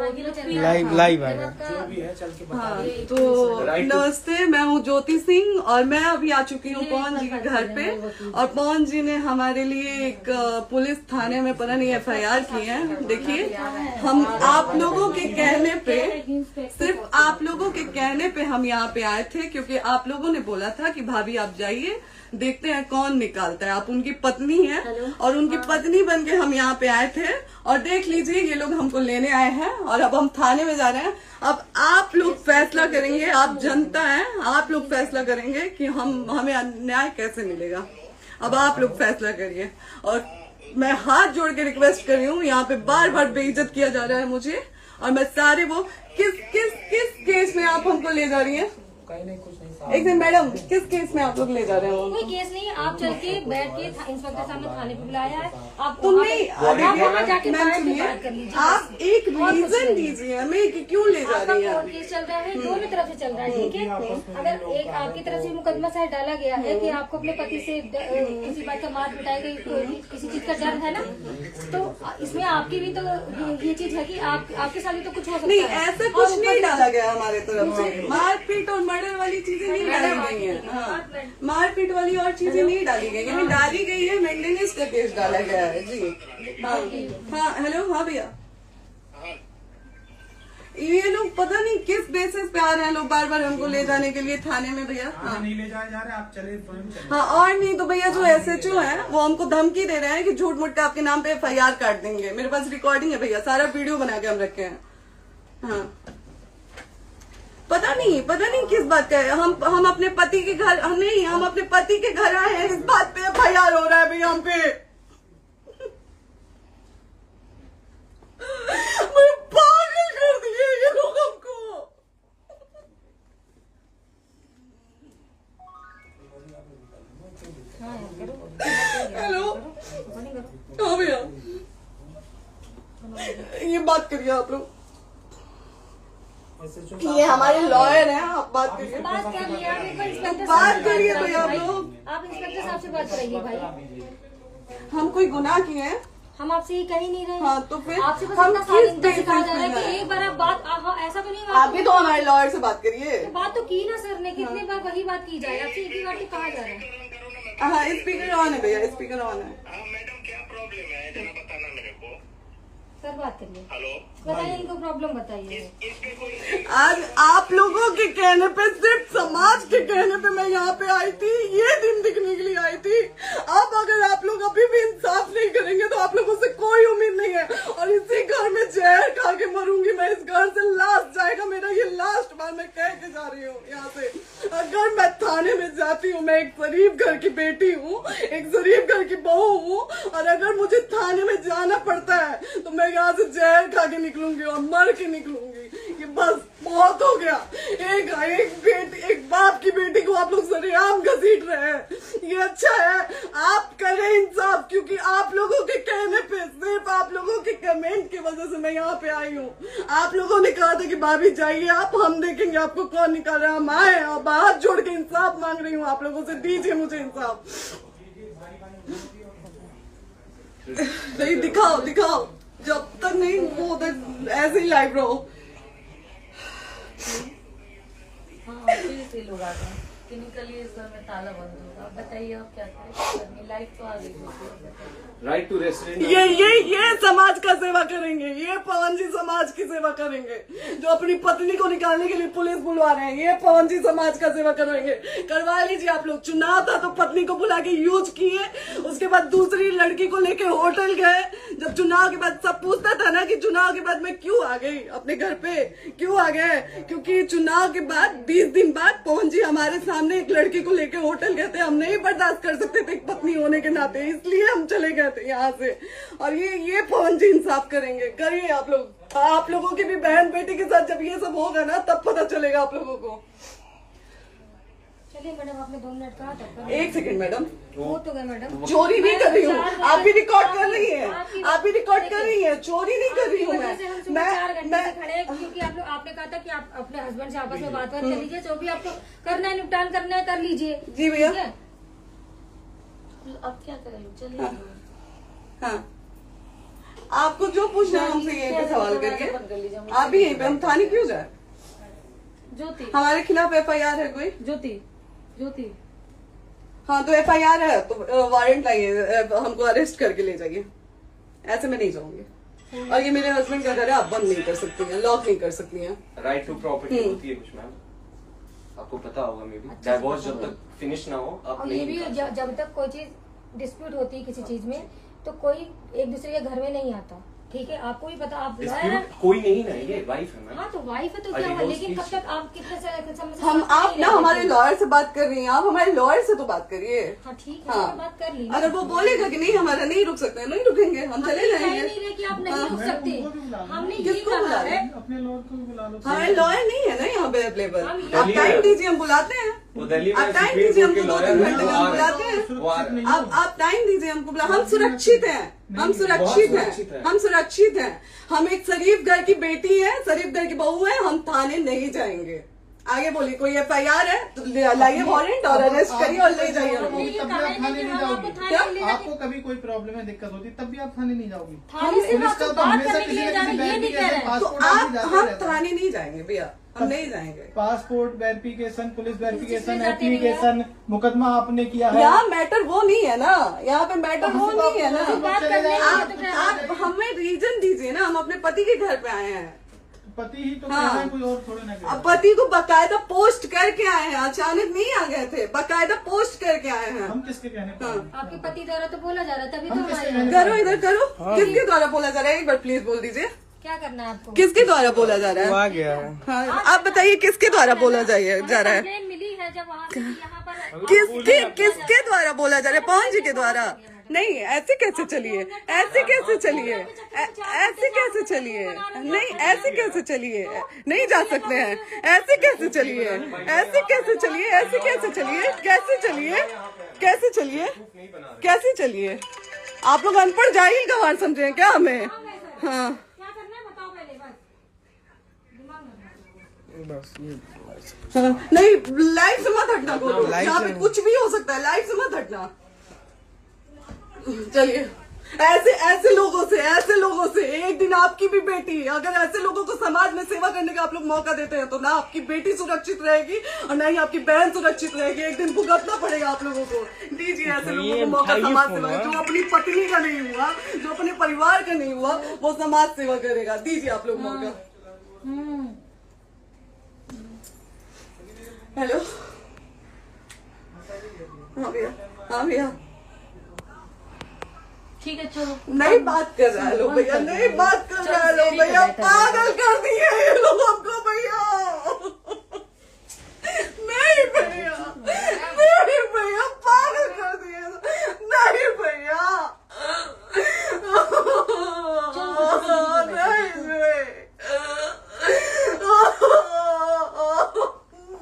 Live है जो भी है चल के बता। हाँ, तो नमस्ते, मैं हूँ ज्योति सिंह और मैं अभी आ चुकी हूँ पवन जी के घर पे। और पवन जी ने हमारे लिए एक पुलिस थाने में पता नहीं FIR की है। देखिए, हम आप लोगों के कहने पे, सिर्फ आप लोगों के कहने पे हम यहाँ पे आए थे, क्योंकि आप लोगों ने बोला था कि भाभी आप जाइए, देखते हैं कौन निकालता है। आप उनकी पत्नी हैं और उनकी पत्नी बन के हम यहाँ पे आए थे। और देख लीजिए, ये लोग हमको लेने आए हैं और अब हम थाने में जा रहे हैं। अब आप लोग फैसला करेंगे, आप जनता हैं, आप लोग फैसला करेंगे कि हमें न्याय कैसे मिलेगा। अब आप लोग फैसला करिए। और मैं हाथ जोड़ के रिक्वेस्ट कर रही हूँ, यहाँ पे बार बार बेइज्जत किया जा रहा है मुझे। और मैं सारे वो किस केस में आप हमको ले जा रही हैं? कहीं नहीं, कुछ नहीं। एक दिन मैडम, किस केस में आप लोग ले जा रहे हो? कोई केस नहीं, आप चल के बैठ के इंस्पेक्टर साहब ने थाने पे बुलाया है। आप तो नहीं, वहाँ जाके मैम बात सुनिए, कर लीजिए। आप एक रीजन दीजिए हमें कि क्यों ले जा रही आपका हैं। केस चल रहा है, दोनों तरफ से चल रहा है, ठीक है। अगर एक आपकी तरफ से मुकदमा शायद डाला गया है कि आपको अपने पति से किसी बात का मार पिटाई गई, किसी चीज का डर है ना, तो इसमें आपकी भी तो ये चीज है कि आपके साथ भी तो कुछ हो सकता नहीं, है। ऐसा कुछ नहीं डाला गया हमारे तरफ से। मारपीट और मर्डर वाली चीजें नहीं डाली गई है। हाँ, मारपीट वाली और चीजें नहीं डाली गई है। डाली गई है मेंटेनेंस का केस डाला गया है जी। हाँ हेलो, हाँ भैया, ये लोग पता नहीं किस बेसिस पे आ रहे हैं लोग बार बार हमको ले जाने के लिए थाने में भैया। हाँ, नहीं ले जाए जा रहे, आप चले स्वयं चले। हाँ, और नहीं तो भैया जो SHO है वो हमको धमकी दे रहे हैं कि झूठ मूठ का आपके नाम पे FIR काट देंगे। मेरे पास रिकॉर्डिंग है भैया, सारा वीडियो बना के हम रखे हैं। हाँ, पता नहीं किस बात का है। हम अपने पति के घर, नहीं, हम अपने पति के घर आए हैं, इस बात पे FIR हो रहा है भैया हम पे। पागल कर दिए ये लोग हमको। हेलो, हाँ भैया, ये बात करिए आप लोग। ये हमारे लॉयर हैं, आप बात करिए। बात कर लिया, बात करिए भैया आप लोग। आप इंस्पेक्टर साहब से बात कराइए भाई। हम कोई गुनाह किए हैं? हम आपसे ये कह ही नहीं रहे। हाँ, तो फिर आपसे बस हम इतना किस साथ सिखाया जा रहा है बेसिस पे कि एक बार आप बात ऐसा तो नहीं आप भी तो हमारे लॉयर से बात करिए। बात तो की ना सर ने, कितनी बार वही बात की जाए, आपसे एक ही बार तो कहा जा रहा है। हाँ, स्पीकर ऑन है भैया, स्पीकर ऑन है। मैडम क्या प्रॉब्लम है जरा बताना मेरे को। सर बात करिए, हेलो, बताइए इनको प्रॉब्लम बताइए। इसके कोई आज आप लोगों के कहने पे, सिर्फ समाज के कहने पे मैं यहाँ पे आई थी, ये दिन दिखने के लिए आई थी। अब अगर आप लोग अभी भी इंसाफ नहीं करेंगे तो आप लोगों से कोई उम्मीद नहीं है। और इसी घर में जहर खा के मरूंगी मैं। इस घर से लास्ट जाएगा मेरा, ये लास्ट बार मैं कह के जा रही हूँ यहाँ से। अगर मैं थाने में जाती हूँ, मैं एक गरीब घर की बेटी हूँ, एक गरीब घर की बहू हूँ, और अगर मुझे थाने में जाना पड़ता है तो मैं यहाँ से जहर खा के निकलूंगी और मर के निकलूंगी। ये बस बहुत हो गया। एक बाप की बेटी को आप लोग सरेआम घसीट रहे हैं। ये अच्छा है, आप करें इंसाफ, क्योंकि आप लोगों के कहने पे, सिर्फ आप लोगों के कमेंट की वजह से मैं यहाँ पे आई हूँ। आप लोगों ने कहा था कि भाभी जाइए आप, हम देखेंगे आपको कौन निकाल रहा है। हम आए और हाथ जोड़ के इंसाफ मांग रही हूँ आप लोगों से, दीजिए मुझे इंसाफ। नहीं, दिखाओ, जब तक नहीं वो उधर ऐसे ही लाइव रहो। हाँ, फिर से लोग आ गए कि निकलिए, इस घर में ताला बंद होगा। बताइए आप क्या करें, लाइफ तो आ गई। राइट टू रेस्टोरेंट, ये समाज का सेवा करेंगे, ये पवन जी समाज की सेवा करेंगे। जो अपनी पत्नी को निकालने के लिए पुलिस बुलवा रहे हैं, ये पवन जी समाज का सेवा करेंगे। करवा लीजिए आप लोग। चुनाव था तो पत्नी को बुला के यूज किए, उसके बाद दूसरी लड़की को लेके होटल गए। जब चुनाव के बाद सब पूछता था ना कि चुनाव के बाद मैं क्यों आ गई अपने घर पे, क्यों आ गए, क्योंकि चुनाव के बाद 20 दिन बाद पवन जी हमारे सामने एक लड़की को लेके होटल गए थे। हम नहीं बर्दाश्त कर सकते थे एक पत्नी होने के नाते, इसलिए हम चले गए थे यहाँ से। और ये पवन जी इंसाफ करेंगे। करिए आप लोग। आप लोगों की भी बहन बेटी के साथ जब ये सब होगा ना, तब पता चलेगा आप लोगों को। चलिए मैडम, आपने 2 मिनट कहा था। एक सेकंड मैडम, हो तो गए मैडम। चोरी नहीं कर रही हूँ, आप भी रिकॉर्ड कर रही हैं, आप भी रिकॉर्ड कर रही हैं। चोरी नहीं कर रही हूँ मैं। 4 घंटे से खड़े हैं, क्योंकि आपने कहा था कि आप अपने हस्बैंड से आपस में बात कर लीजिए, जो भी आपको करना है, निपटान करना है, कर लीजिए। जी भैया। अब क्या करें, चलिए। हाँ, आपको जो पूछना है हमसे यहीं पे सवाल करिए। आप भी यहीं पे, हम थाने क्यों जाए? ज्योति, हमारे खिलाफ FIR है कोई? ज्योति हाँ तो FIR है तो वारंट लाइए, हमको अरेस्ट करके ले जाइए। ऐसे मैं नहीं जाऊंगी। और ये मेरे हस्बैंड का घर है, आप बंद नहीं कर सकती हैं, लॉक नहीं कर सकती हैं। राइट टू प्रॉपर्टी होती है कुछ मैम, आपको पता होगा मे बी। डाइवोर्स जब तक फिनिश ना हो आप और ये भी जब तक कोई चीज डिस्प्यूट होती है किसी चीज में तो कोई एक दूसरे के घर में नहीं आता, ठीक है? आपको भी पता, आप डिस्प्यूट कोई नहीं ना, ये वाइफ है मैम। हाँ तो वाइफ है तो क्या हुआ, लेकिन कब तक आप कितने समय हम आप ना हमारे लॉयर से बात कर रही हैं, आप हमारे लॉयर से तो बात करिए। हाँ ठीक है, हाँ। बात कर ली। अगर वो बोलेगा कि नहीं हमारा नहीं रुक सकते, नहीं रुकेंगे, हम चले जाएंगे। नहीं रहे कि आप नहीं रुक सकते, हमने ये किसको कहा बुला है। रहे? अपने लॉयर को भी बुला लो। हमारे लॉयर नहीं है ना यहाँ पे अवेलेबल। हम आप दिल्ली टाइम में- दीजिए, हम बुलाते हैं। वो दिल्ली में आप टाइम सुप्रीम दीजिए, कोर्ट हमको के 2-3 लॉयर घंटे में हम बुलाते हैं। वो आ रहे हैं। आप टाइम दीजिए हमको बुला, हम सुरक्षित हैं, हम सुरक्षित सुरक्षित हैं, हैं। हम सुरक्षित हैं। हम एक शरीफ घर की बेटी है, शरीफ घर की बहू है, हम थाने नहीं जाएंगे। आगे बोलिए, कोई FIR है तो लाइए वारंट और अरेस्ट करिए और ले जाइए हमको। ये तब भी कहा आप है थाने कि नहीं हम आपको जाओगी। थाने क्या? नहीं ले जाते। आपको कभी कोई प्रॉब्लम है, दिक्कत होती, तब भी आप थाने नहीं जाओगी। थाने से पुलिस बात का तो बात हमेशा करने के किसी लिए न जा रहे किसी हैं, ये नहीं कह रहे हैं। तो पासपोर्ट आप ऑफिस जाते हम रहते हैं। थाने नहीं जाएंगे भैया, हम नहीं जाएंगे। पासपोर्ट वेरिफिकेशन, पुलिस वेरिफिकेशन, किस चीज़ में जाते हैं एप्लीकेशन, मुकदमा आपने किया है। यहाँ मैटर वो नहीं है ना, यहाँ पे मैटर वो नहीं है ना। बात करने के लिए तो क्या है? आप हमें रीजन दीजिए ना, हम अपने पति के घर पे आए हैं। पति ही तो हाँ। कह रहे हैं, कोई और थोड़े ना कह रहे अब हैं। पति को बकायदा पोस्ट करके आए हैं, अचानक नहीं आ गए थे, बकायदा पोस्ट करके आए हैं। हम किसके कहने पर आए? आपके पति द्वारा तो बोला जा रहा है, तभी तो हम किसके हमारे कहने करो इधर करो, किसके द्वारा बोला जा रहा है? एक बार प्लीज बोल दीजिए, क्या करना है आपको? किसके द्वारा बोला जा रहा है? आ गया है। हाँ, आप बताइए किसके द्वारा बोला जा रहा है? कंप्लेन मिली है जब वहाँ से यहाँ पर किसके द्वारा बोला जा रहा है? पवन जी के द्वारा? नहीं, ऐसे कैसे चलिए, ऐसे कैसे चलिए, ऐसे कैसे चलिए, नहीं ऐसे कैसे चलिए, नहीं जा सकते हैं, ऐसे कैसे चलिए, ऐसे कैसे चलिए, ऐसे कैसे चलिए, कैसे चलिए, कैसे चलिए, कैसे चलिए? आप लोग अनपढ़ जाहिल गंवार समझे हैं क्या हमें? हाँ क्या करना है बताओ पहले, बस दिमाग में हाँ, नहीं लाइफ से मत हटना, यहाँ पे कुछ भी हो सकता है, लाइफ से मत हटना। चलिए, ऐसे लोगों से एक दिन आपकी भी बेटी, अगर ऐसे लोगों को समाज में सेवा करने का आप लोग मौका देते हैं तो ना आपकी बेटी सुरक्षित रहेगी और ना ही आपकी बहन सुरक्षित रहेगी। एक दिन भुगतना पड़ेगा आप लोगों को। दीजिए ऐसे लोगों को मौका समाज सेवा का। जो अपनी पत्नी का नहीं हुआ, जो अपने परिवार का नहीं हुआ, वो समाज सेवा करेगा। दीजिए आप लोग मौका। हेलो, हाँ भैया, हाँ भैया, ठीक है चलो। नहीं बात कर रहा है लोग भैया, नहीं बात कर रहा है लोग भैया, पागल कर दिए ये लोग हमको भैया। नहीं भैया, नहीं भैया, पागल कर दिए, नहीं भैया,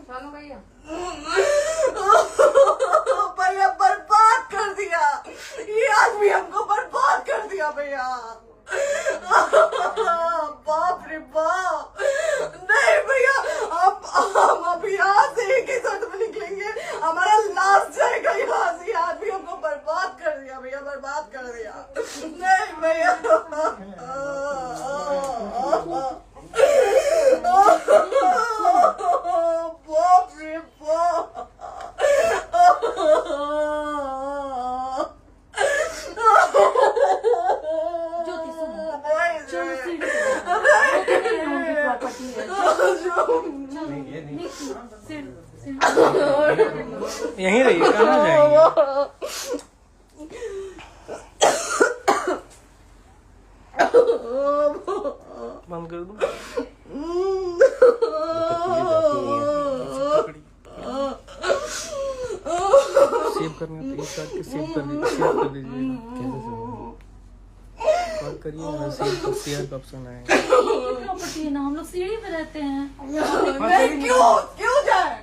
चलो भैया, भैया बर्बाद कर दिया ये आदमी, हमको बर्बाद कर दिया भैया। बाप रे बाप, नहीं भैया, हम अब यहाँ से एक ही साथ में निकलेंगे, हमारा लास्ट जाएगा यहाँ से। ये आदमी हमको बर्बाद कर दिया भैया, बर्बाद कर दिया। नहीं भैया, बाप रे बाप, ज्योति सुनो, नहीं, चलो नहीं। सीढ़ी पे प्रॉपर्टी है, नहीं, ये नहीं। यहीं रहिए, कहाँ जाएंगे? बंद कर दूं? सेव करना तो एक काट के सेव कर दीजिए। कॉल करिए ना, सेव शेयर का ऑप्शन आएगा। प्रॉपर्टी है ना, हम लोग सीढ़ी पे रहते हैं। नहीं, क्यों जाए?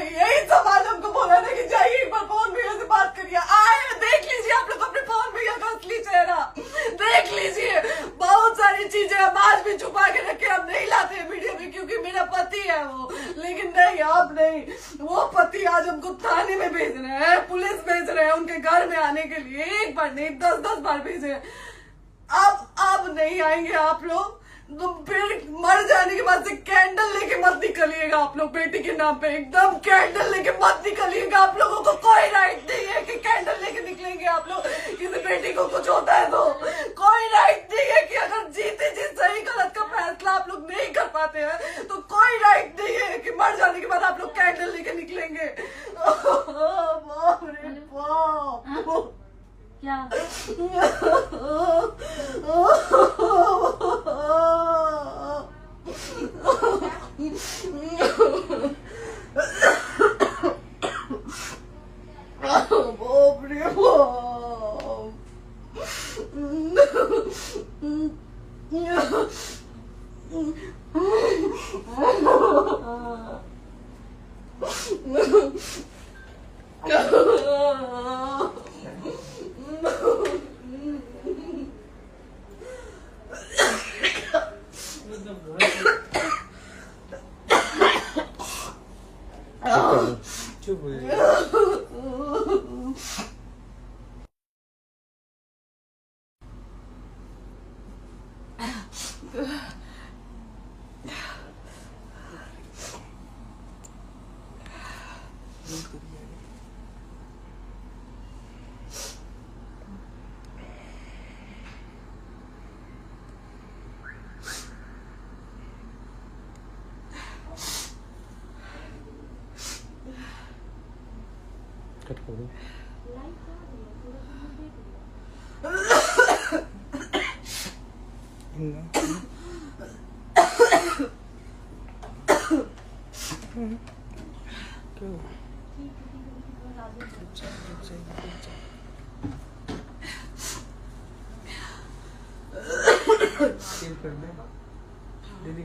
यही समाज हमको बोला था कि जाइए एक बार पवन भैया से बात करिए। आए, देख लीजिए आप लोग अपने पवन भैया का असली चेहरा, देख लीजिए। बहुत सारी चीजें हम आज भी छुपा के रखे, हम नहीं लाते हैं मीडिया में क्योंकि मेरा पति है वो, लेकिन नहीं, आप नहीं। वो पति आज हमको थाने में भेज रहे हैं, पुलिस भेज रहे हैं उनके घर में आने के लिए, एक बार नहीं 10-10 बार भेजे। अब नहीं आएंगे आप लोग, तो फिर मर जाने के बाद से कैंडल लेके मत निकलिएगा आप लोग बेटी के नाम पे, एकदम कैंडल लेके मत निकलिएगा। आप लोगों को कोई राइट नहीं है कि कैंडल लेके निकलेंगे आप लोग। किसी बेटी को कुछ होता है तो कोई राइट नहीं है कि अगर जीते जी सही गलत का फैसला आप लोग नहीं कर पाते हैं तो कोई राइट नहीं है कि मर जाने के बाद आप लोग कैंडल लेके निकलेंगे। बाप रे बाप, क्या बाप रे चुप हो जाइए। कट कर दो। सेव कर दे दीदी।